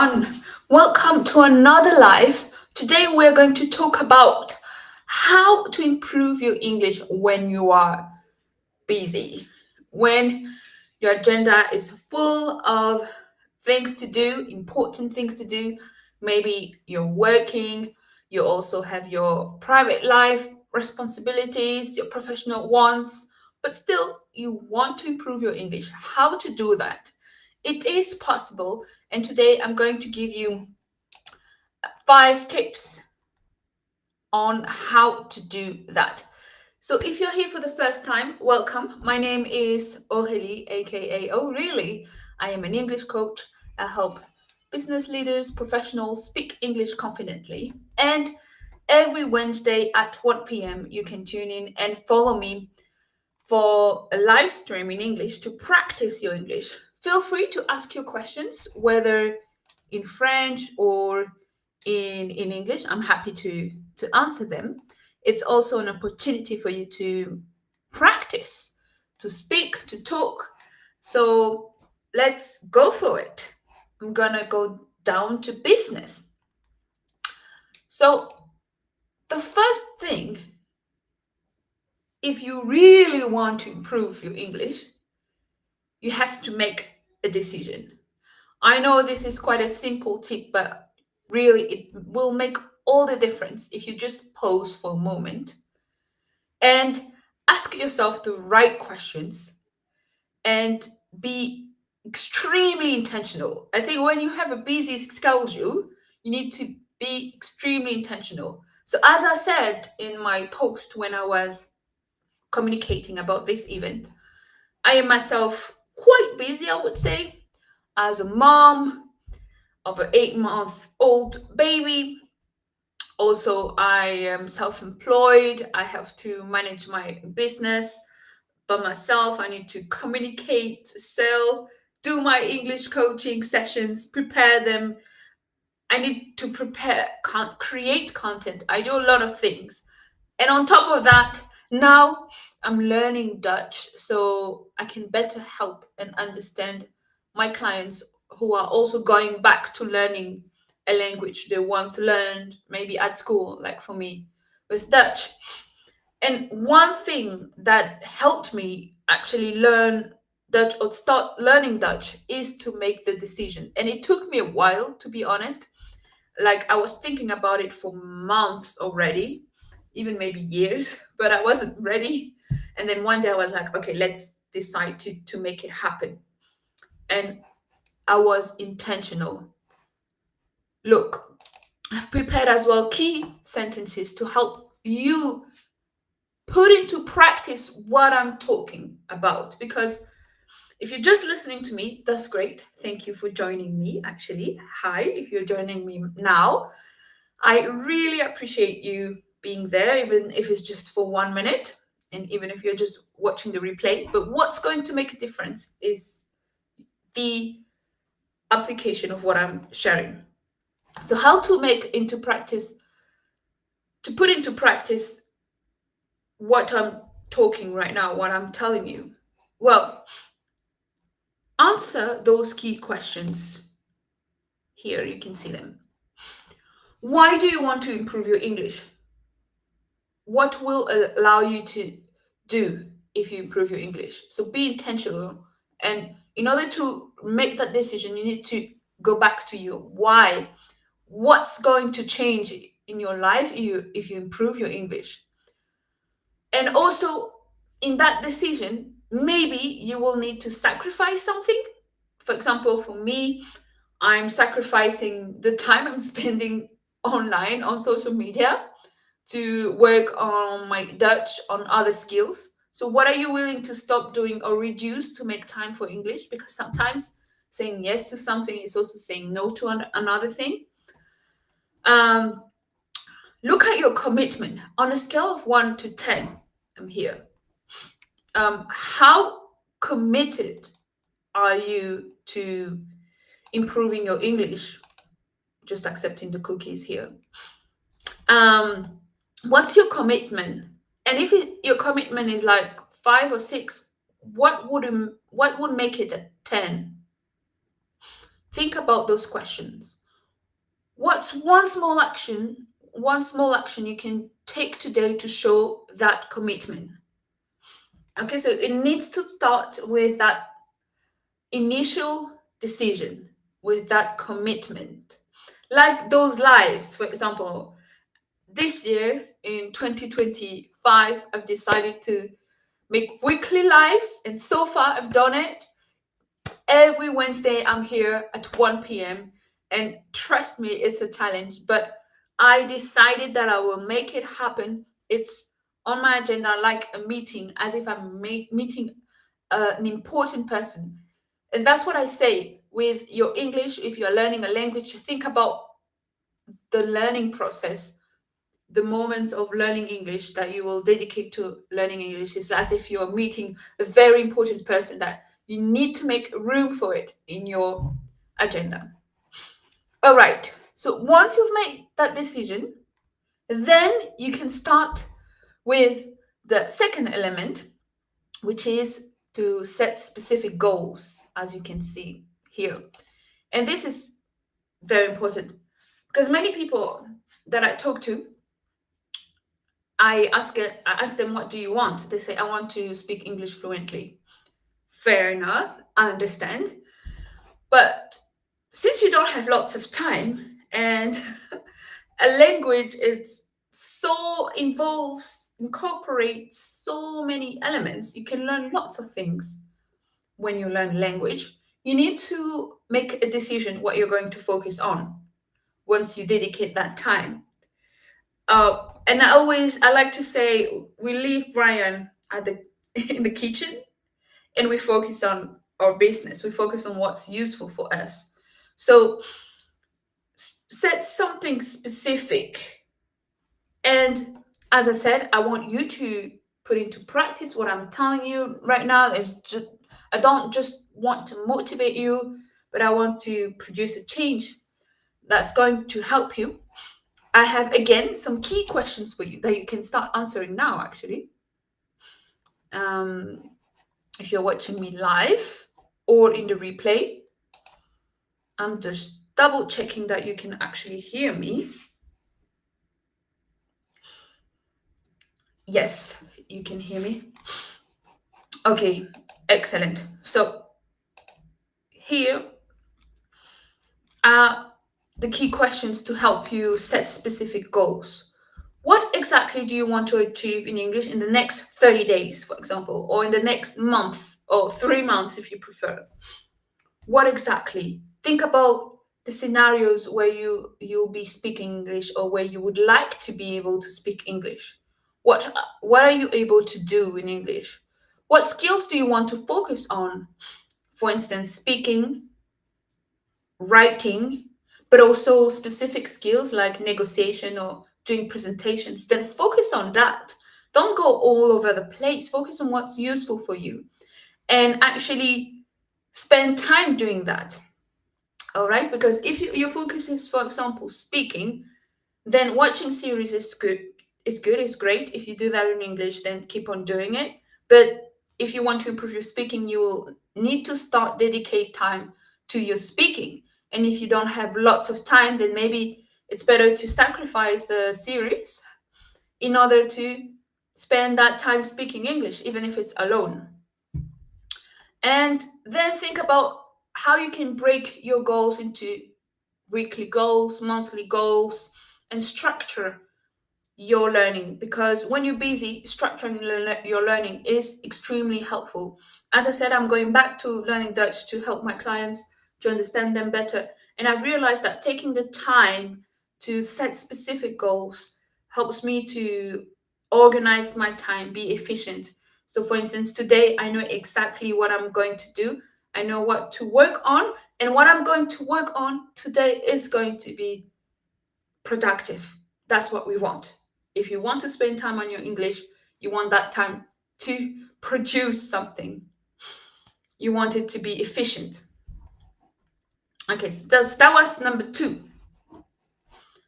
everyone. Welcome to another live. Today we're going to talk about how to improve your English when you are busy, when your agenda is full of things to do, important things to do. Maybe you're working, you also have your private life responsibilities, your professional ones, but still you want to improve your English. How to do that? It is possible, and today I'm going to give you 5 tips on how to do that. So if you're here for the first time, welcome. My name is Aurélie, aka Oh Really. I am an English coach. I help business leaders, professionals speak English confidently. And every Wednesday at 1 p.m., you can tune in and follow me for a live stream in English to practice your English. Feel free to ask your questions, whether in French or in English. I'm happy to answer them. It's also an opportunity for you to practice, to speak, to talk. So let's go for it. I'm gonna go down to business. So the first thing, if you really want to improve your English, you have to make a decision. I know this is quite a simple tip, but really it will make all the difference if you just pause for a moment and ask yourself the right questions and be extremely intentional. I think when you have a busy schedule, you need to be extremely intentional. So, as I said in my post when I was communicating about this event, I am myself quite busy, I would say, as a mom of an 8-month-old baby. Also, I am self employed. I have to manage my business by myself. I need to communicate, sell, do my English coaching sessions, prepare them. I need to create content. I do a lot of things. And on top of that, now I'm learning Dutch so I can better help and understand my clients who are also going back to learning a language they once learned, maybe at school, like for me with Dutch. And one thing that helped me actually learn Dutch or start learning Dutch is to make the decision. And it took me a while, to be honest. Like I was thinking about it for months already, even maybe years, but I wasn't ready. And then one day I was like, okay, let's decide to make it happen. And I was intentional. Look, I've prepared as well key sentences to help you put into practice what I'm talking about. Because if you're just listening to me, that's great. Thank you for joining me, actually. Hi, if you're joining me now. I really appreciate you being there, even if it's just for 1 minute, and even if you're just watching the replay. But what's going to make a difference is the application of what I'm sharing. So, how to put into practice what I'm talking right now, what I'm telling you? Well, answer those key questions. Here, you can see them. Why do you want to improve your English? What will allow you to do if you improve your English? So be intentional. And in order to make that decision, you need to go back to your why. What's going to change in your life if you improve your English? And also, in that decision, maybe you will need to sacrifice something. For example, for me, I'm sacrificing the time I'm spending online on social media to work on my Dutch, on other skills. So, what are you willing to stop doing or reduce to make time for English? Because sometimes saying yes to something is also saying no to another thing. Um, Look at your commitment on a scale of 1 to 10. I'm here. How committed are you to improving your English? Just accepting the cookies here. What's your commitment? And if your commitment is like 5 or 6, what would make it a 10? Think about those questions. What's one small action you can take today to show that commitment? Okay, so it needs to start with that initial decision, with that commitment. Like those lives, for example, this year in 2025, I've decided to make weekly lives, and so far I've done it. Every Wednesday, I'm here at 1 p.m. And trust me, it's a challenge, but I decided that I will make it happen. It's on my agenda like a meeting, as if I'm meeting an important person. And that's what I say with your English. If you're learning a language, think about the learning process, the moments of learning English that you will dedicate to learning English is as if you're meeting a very important person that you need to make room for it in your agenda. All right. So once you've made that decision, then you can start with the second element, which is to set specific goals, as you can see here. And this is very important because many people that I talk to, I ask them, what do you want? They say, I want to speak English fluently. Fair enough, I understand. But since you don't have lots of time, and a language it's so incorporates so many elements, you can learn lots of things when you learn language. You need to make a decision what you're going to focus on once you dedicate that time. And I like to say we leave Brian at the in the kitchen and we focus on our business. We focus on what's useful for us. So set something specific. And as I said, I want you to put into practice what I'm telling you right now. Is just I don't just want to motivate you, but I want to produce a change that's going to help you. I have again some key questions for you that you can start answering now, actually. Um, if you're watching me live or in the replay, I'm just double checking that you can actually hear me. Yes, you can hear me. Okay, excellent. So here are the key questions to help you set specific goals. What exactly do you want to achieve in English in the next 30 days, for example, or in the next month or 3 months if you prefer? What exactly? Think about the scenarios where you'll be speaking English or where you would like to be able to speak English. What are you able to do in English? What skills do you want to focus on? For instance, speaking, writing, but also specific skills like negotiation or doing presentations. Then focus on that. Don't go all over the place. Focus on what's useful for you and actually spend time doing that. All right, because if your focus is, for example, speaking, then watching series is good. It's great. If you do that in English, then keep on doing it. But if you want to improve your speaking, you will need to start dedicate time to your speaking. And if you don't have lots of time, then maybe it's better to sacrifice the series in order to spend that time speaking English, even if it's alone. And then think about how you can break your goals into weekly goals, monthly goals, and structure your learning, because when you're busy, structuring your learning is extremely helpful. As I said, I'm going back to learning Dutch to help my clients to understand them better. And I've realized that taking the time to set specific goals helps me to organize my time, be efficient. So, for instance, today I know exactly what I'm going to do. I know what to work on, and what I'm going to work on today is going to be productive. That's what we want. If you want to spend time on your English, you want that time to produce something. You want it to be efficient. Okay, so that was number 2.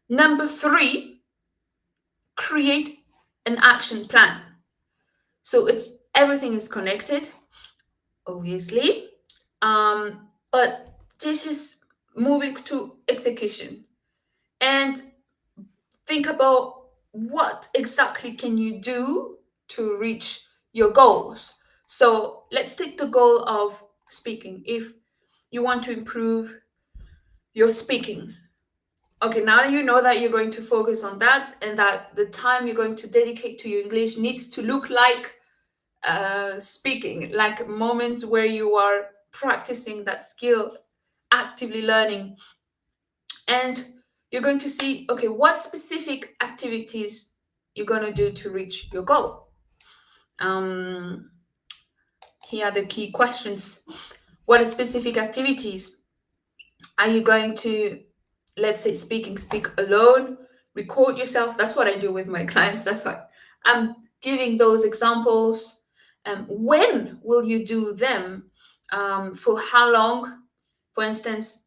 Number 3, create an action plan. So it's everything is connected, obviously. But this is moving to execution, and think about what exactly can you do to reach your goals. So let's take the goal of speaking. If you want to improve your speaking, okay, now you know that you're going to focus on that, and that the time you're going to dedicate to your English needs to look like speaking, like moments where you are practicing that skill, actively learning. And you're going to see, okay, what specific activities you're going to do to reach your goal. Um, Here are the key questions. What are specific activities? Are you going to, let's say, speak alone, record yourself? That's what I do with my clients. That's what I'm giving those examples. When will you do them? For how long? For instance,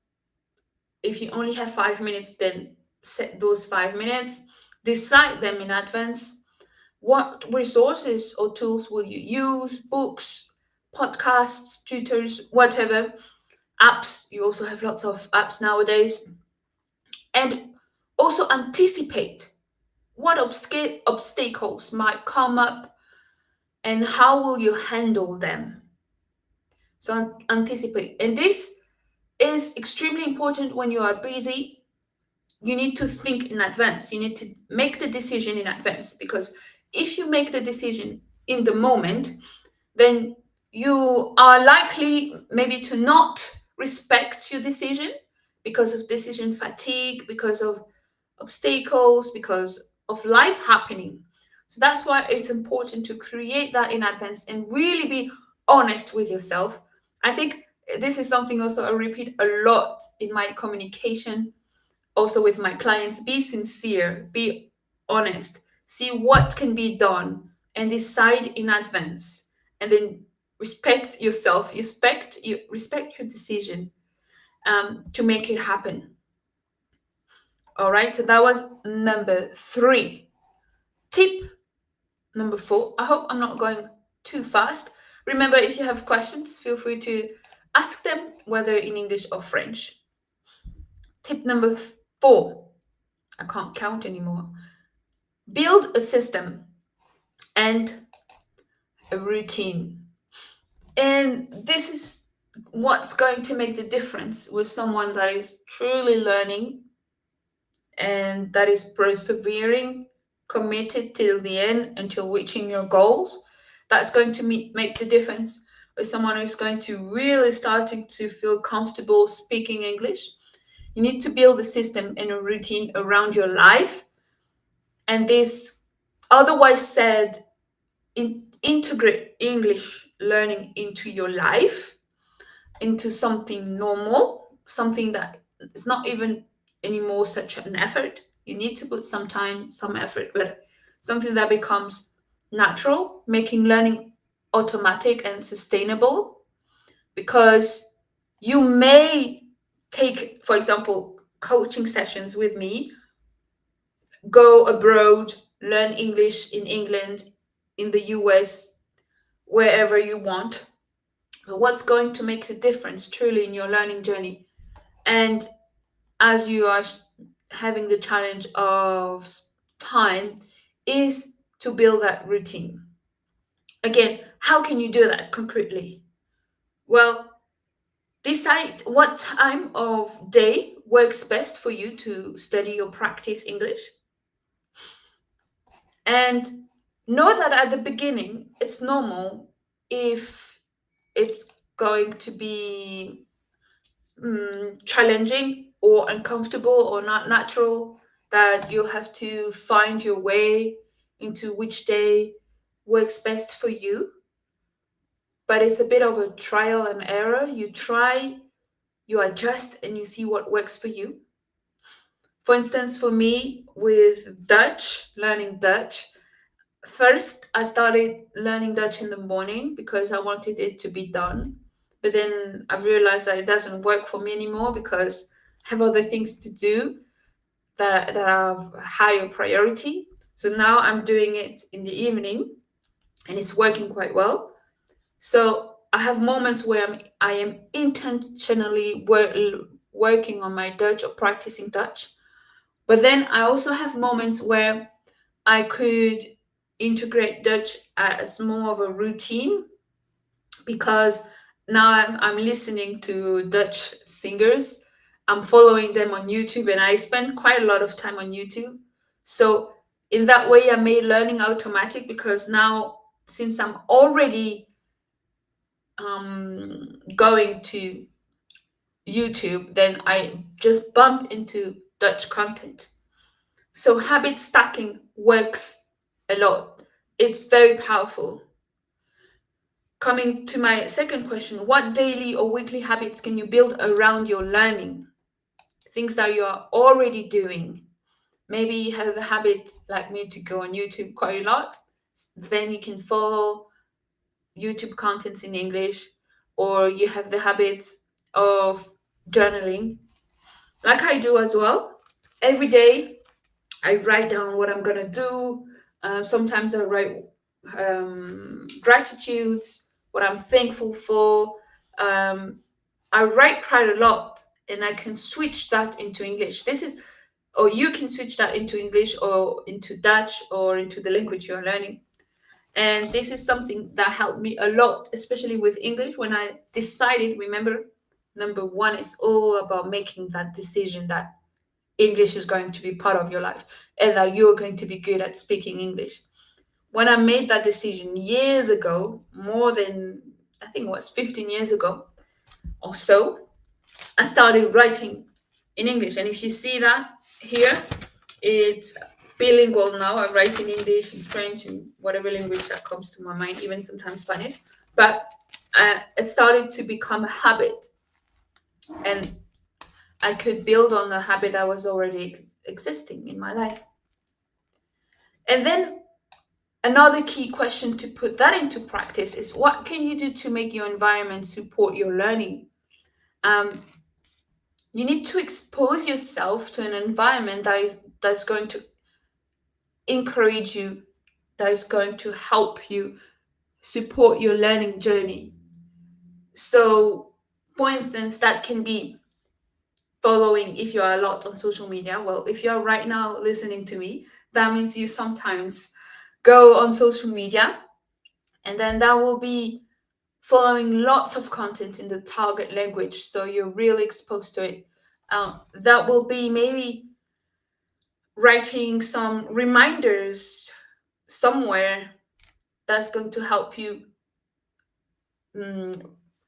if you only have 5 minutes, then set those 5 minutes, decide them in advance. What resources or tools will you use? Books, podcasts, tutors, whatever. Apps, you also have lots of apps nowadays. And also anticipate what obstacles might come up and how will you handle them. So anticipate. And this is extremely important when you are busy. You need to think in advance. You need to make the decision in advance, because if you make the decision in the moment, then you are likely maybe to not respect your decision because of decision fatigue, because of obstacles, because of life happening. So that's why it's important to create that in advance and really be honest with yourself. I think this is something also I repeat a lot in my communication, also with my clients. Be sincere, be honest, see what can be done, and decide in advance. And then respect yourself, respect your decision, to make it happen. All right, so that was number 3. Tip number 4. I hope I'm not going too fast. Remember, if you have questions, feel free to ask them, whether in English or French. Tip number 4. I can't count anymore. Build a system and a routine. And this is what's going to make the difference with someone that is truly learning and that is persevering, committed till the end until reaching your goals. That's going to make the difference with someone who's going to really starting to feel comfortable speaking English. You need to build a system and a routine around your life. And this, otherwise said, integrate English learning into your life, into something normal, something that is not even anymore such an effort. You need to put some time, some effort, but something that becomes natural, making learning automatic and sustainable. Because you may take, for example, coaching sessions with me, go abroad, learn English in England, in the US, wherever you want. But what's going to make the difference truly in your learning journey? And as you are having the challenge of time, is to build that routine. Again, how can you do that concretely? Well, decide what time of day works best for you to study or practice English. And know that at the beginning, it's normal if it's going to be challenging or uncomfortable or not natural, that you'll have to find your way into which day works best for you. But it's a bit of a trial and error. You try, you adjust, and you see what works for you. For instance, for me with Dutch, learning Dutch, first I started learning Dutch in the morning because I wanted it to be done. But then I've realized that it doesn't work for me anymore because I have other things to do that have higher priority. So now I'm doing it in the evening and it's working quite well. So I have moments where I am intentionally working on my Dutch or practicing Dutch. But then I also have moments where I could integrate Dutch as more of a routine, because now I'm listening to Dutch singers. I'm following them on YouTube, and I spend quite a lot of time on YouTube. So in that way, I made learning automatic, because now, since I'm already going to YouTube, then I just bump into Dutch content. So habit stacking works a lot. It's very powerful. Coming to my second question, what daily or weekly habits can you build around your learning? Things that you are already doing. Maybe you have the habit, like me, to go on YouTube quite a lot. Then you can follow YouTube contents in English, or you have the habit of journaling, like I do as well. Every day, I write down what I'm gonna do. Sometimes I write gratitudes, what I'm thankful for. Um, I write quite a lot, and I can switch that into English. Or you can switch that into English or into Dutch or into the language you're learning. And this is something that helped me a lot, especially with English, when I decided, remember, number one is all about making that decision that English is going to be part of your life and that you're going to be good at speaking English. When I made that decision years ago, more than, I think it was 15 years ago or so, I started writing in English. And if you see that here, it's bilingual now. I write in English, in French, in whatever language that comes to my mind, even sometimes Spanish. But it started to become a habit, and I could build on a habit that was already existing in my life. And then another key question to put that into practice is, what can you do to make your environment support your learning? Um, you need to expose yourself to an environment that's going to encourage you, that is going to help you support your learning journey. So, for instance, that can be following, if you are a lot on social media. Well, if you are right now listening to me, that means you sometimes go on social media, and then that will be following lots of content in the target language, so you're really exposed to it. That will be maybe writing some reminders somewhere that's going to help you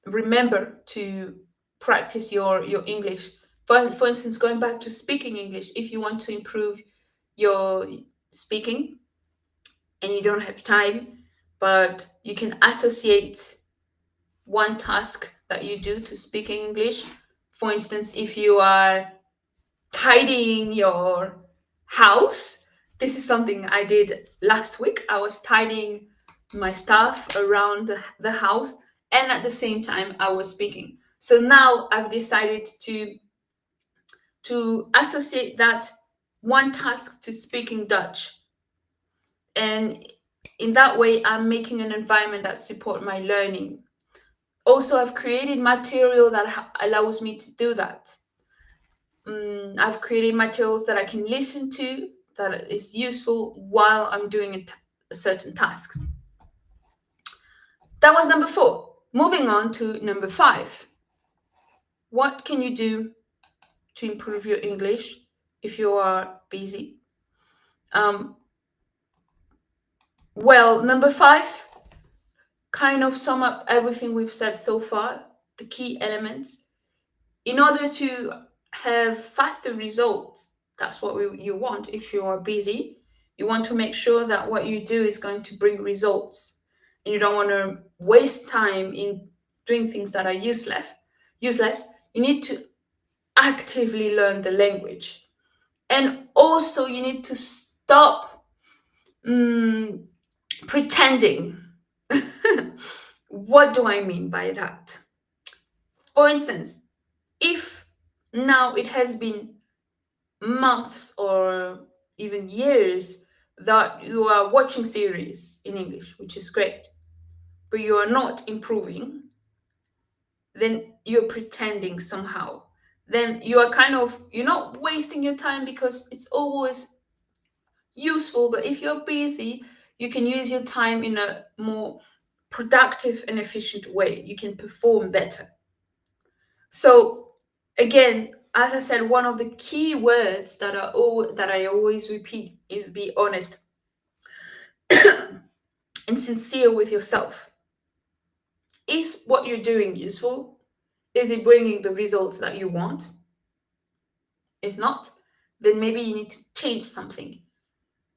remember to practice your English. For instance, going back to speaking English, if you want to improve your speaking and you don't have time, but you can associate one task that you do to speaking English. For instance, if you are tidying your house, this is something I did last week. I was tidying my stuff around the house, and at the same time I was speaking. So now I've decided to associate that one task to speaking Dutch, and in that way I'm making an environment that support my learning. Also, I've created material that allows me to do that. I've created materials that I can listen to, that is useful while I'm doing a certain task. That was number 4. Moving on to number 5. What can you do to improve your English if you are busy? Well, number 5 kind of sum up everything we've said so far, the key elements. In order to have faster results, that's what you want. If you are busy, you want to make sure that what you do is going to bring results, and you don't want to waste time in doing things that are useless. You need to actively learn the language, and also you need to stop pretending. What do I mean by that? For instance, if now it has been months or even years that you are watching series in English, which is great, but you are not improving, then you're pretending somehow. then you are kind of, you're not wasting your time because it's always useful. But if you're busy, you can use your time in a more productive and efficient way. You can perform better. So again, as I said, one of the key words that I always repeat is be honest and sincere with yourself. Is what you're doing useful? Is it bringing the results that you want? If not, then maybe you need to change something.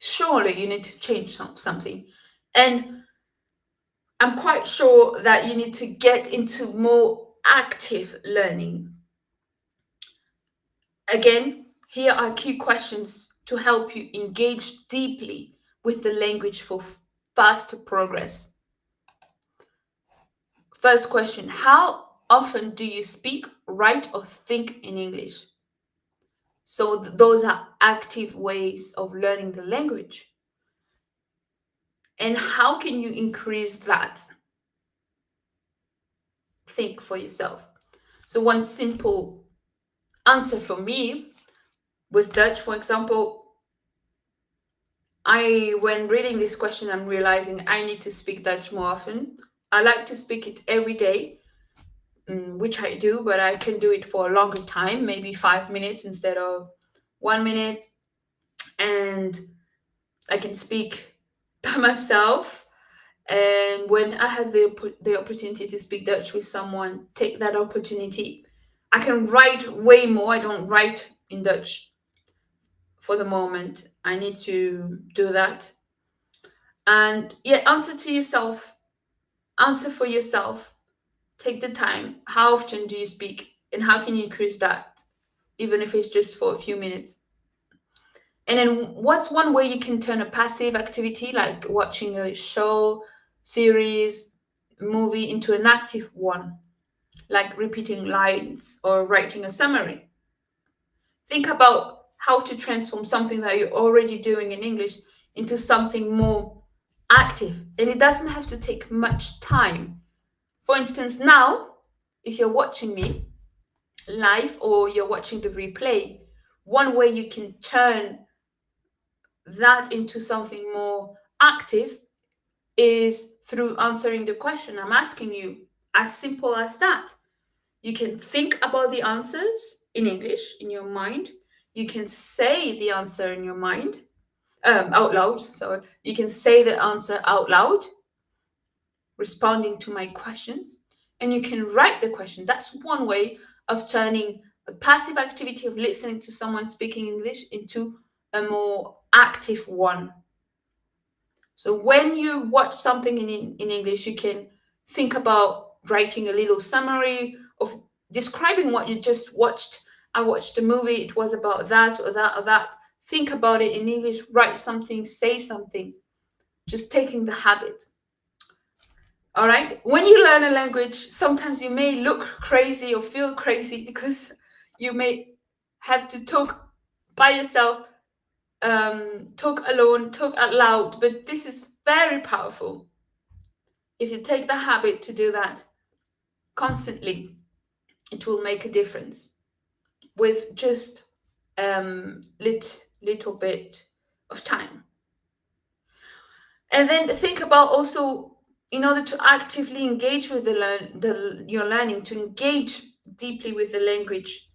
Surely you need to change something. And I'm quite sure that you need to get into more active learning. Again, here are key questions to help you engage deeply with the language for faster progress. First question: how often do you speak, write, or think in English? So, those are active ways of learning the language. And how can you increase that? Think for yourself. So, one simple answer for me with Dutch, for example, when reading this question, I'm realizing I need to speak Dutch more often. I like to speak it every day, which I do, but I can do it for a longer time, maybe 5 minutes instead of 1 minute. And I can speak by myself. And when I have the opportunity to speak Dutch with someone, take that opportunity. I can write way more. I don't write in Dutch for the moment. I need to do that. And yeah, answer to yourself, answer for yourself. Take the time. How often do you speak? And how can you increase that, even if it's just for a few minutes? And then, what's one way you can turn a passive activity like watching a show, series, movie into an active one, like repeating lines or writing a summary? Think about how to transform something that you're already doing in English into something more active. And it doesn't have to take much time. For instance, now, if you're watching me live or you're watching the replay, one way you can turn that into something more active is through answering the question I'm asking you. As simple as that. You can think about the answers in English in your mind. You can say the answer in your mind, out loud. So you can say the answer out loud, responding to my questions, and you can write the question. That's one way of turning a passive activity of listening to someone speaking English into a more active one. So when you watch something in English, you can think about writing a little summary of describing what you just watched. I watched a movie, it was about that or that or that. Think about it in English, write something, say something. Just taking the habit. All right. When you learn a language, sometimes you may look crazy or feel crazy because you may have to talk by yourself, talk alone, talk out loud. But this is very powerful. If you take the habit to do that constantly, it will make a difference with just little bit of time. And then think about also, in order to actively engage with your learning, to engage deeply with the language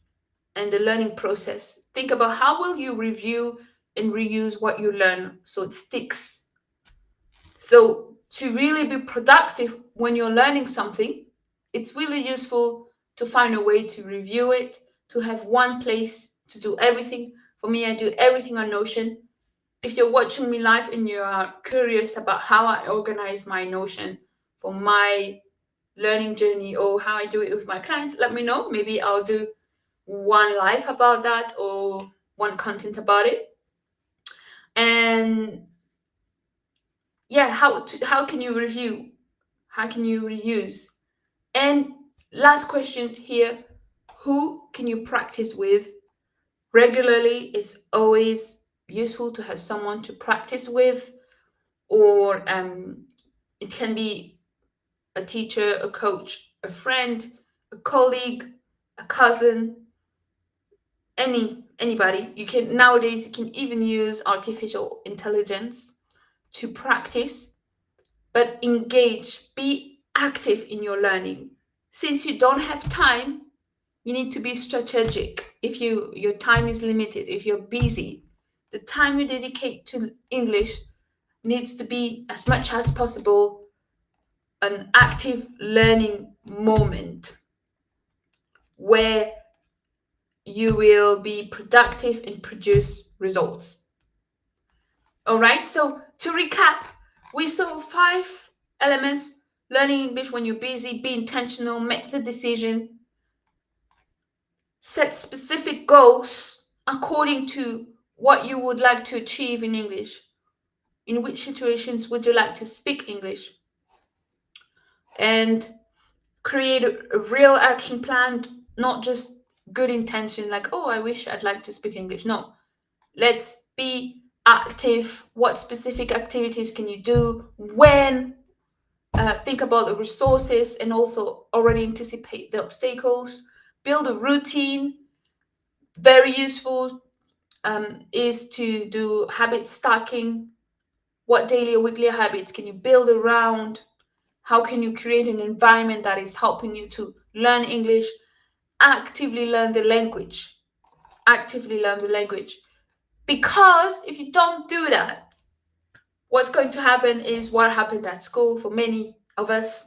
and the learning process, think about how will you review and reuse what you learn so it sticks. So to really be productive when you're learning something, it's really useful to find a way to review it, to have one place to do everything. For me, I do everything on Notion. If you're watching me live and you are curious about how I organize my Notion for my learning journey or how I do it with my clients, let me know. Maybe I'll do one live about that or one content about it. And yeah, how can you review? How can you reuse? And last question here, who can you practice with regularly? It's always useful to have someone to practice with, or it can be a teacher, a coach, a friend, a colleague, a cousin. Anybody. You can nowadays you can even use artificial intelligence to practice, but engage, be active in your learning. Since you don't have time, you need to be strategic. If your time is limited, if you're busy, the time you dedicate to English needs to be as much as possible an active learning moment where you will be productive and produce results. All right, so to recap, we saw 5 elements: learning English when you're busy, be intentional, make the decision, set specific goals according to what you would like to achieve in English. In which situations would you like to speak English? And create a real action plan, not just good intention, like, oh, I wish I'd like to speak English. No, let's be active. What specific activities can you do? When? Think about the resources and also already anticipate the obstacles. Build a routine. Very useful is to do habit stacking. What daily or weekly habits can you build around? How can you create an environment that is helping you to learn English? Actively learn the language. Actively learn the language. Because if you don't do that, what's going to happen is what happened at school for many of us,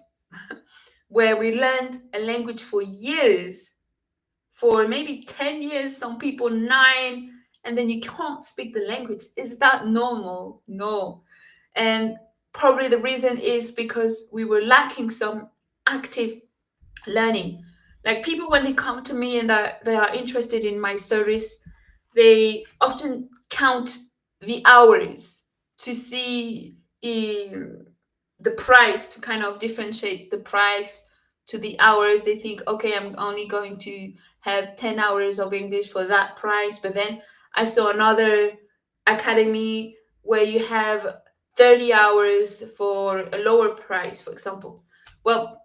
where we learned a language for years, for maybe 10 years, some people 9, and then you can't speak the language. Is that normal? No. And probably the reason is because we were lacking some active learning. Like, people, when they come to me and they are interested in my service, they often count the hours to see the price, to kind of differentiate the price to the hours. They think, okay, I'm only going to have 10 hours of English for that price. But then I saw another academy where you have 30 hours for a lower price, for example. Well,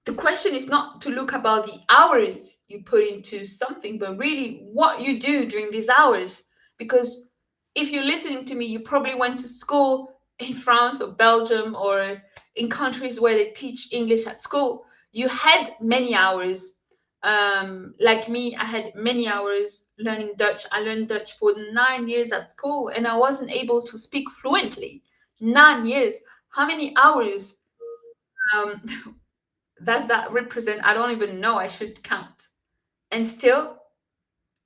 the question is not to look about the hours you put into something, but really what you do during these hours. Because if you're listening to me, you probably went to school in France or Belgium or in countries where they teach English at school. You had many hours. Like me, I had many hours learning Dutch. I learned Dutch for 9 years at school and I wasn't able to speak fluently. 9 years. How many hours? Um, does that represent? I don't even know. I should count. And still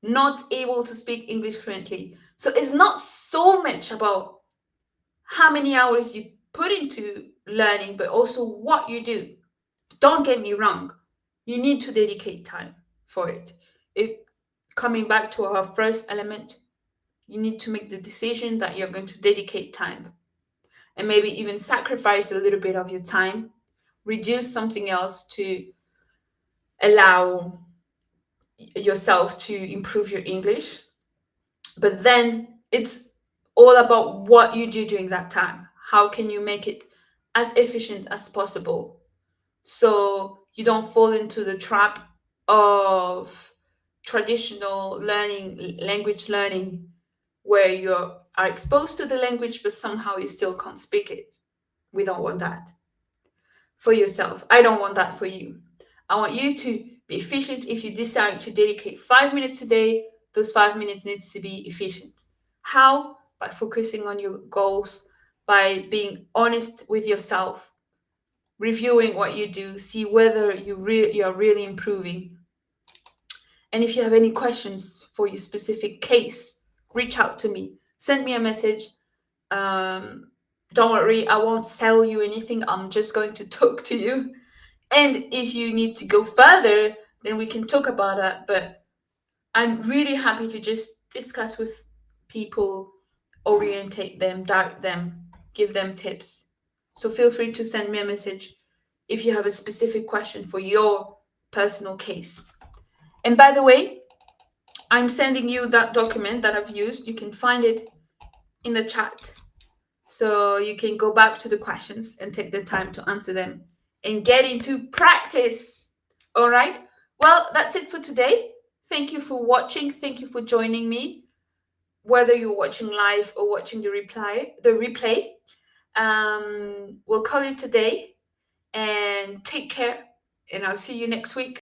not able to speak English fluently. So it's not so much about how many hours you put into learning, but also what you do. Don't get me wrong. You need to dedicate time for it. If coming back to our first element, you need to make the decision that you're going to dedicate time and maybe even sacrifice a little bit of your time, reduce something else to allow yourself to improve your English. But then it's all about what you do during that time. How can you make it as efficient as possible so you don't fall into the trap of traditional learning, language learning, where you are exposed to the language but somehow you still can't speak it. We don't want that for yourself. I don't want that for you. I want you to be efficient. If you decide to dedicate 5 minutes a day, those 5 minutes needs to be efficient. How? By focusing on your goals, by being honest with yourself, reviewing what you do, see whether you are really improving. And if you have any questions for your specific case, reach out to me. Send me a message. Don't worry, I won't sell you anything. I'm just going to talk to you. And if you need to go further, then we can talk about that. But I'm really happy to just discuss with people, orientate them, direct them, give them tips. So feel free to send me a message if you have a specific question for your personal case. And by the way, I'm sending you that document that I've used. You can find it in the chat. So you can go back to the questions and take the time to answer them and get into practice. All right. Well, that's it for today. Thank you for watching. Thank you for joining me, whether you're watching live or watching the replay. We'll call it today, and take care, and I'll see you next week.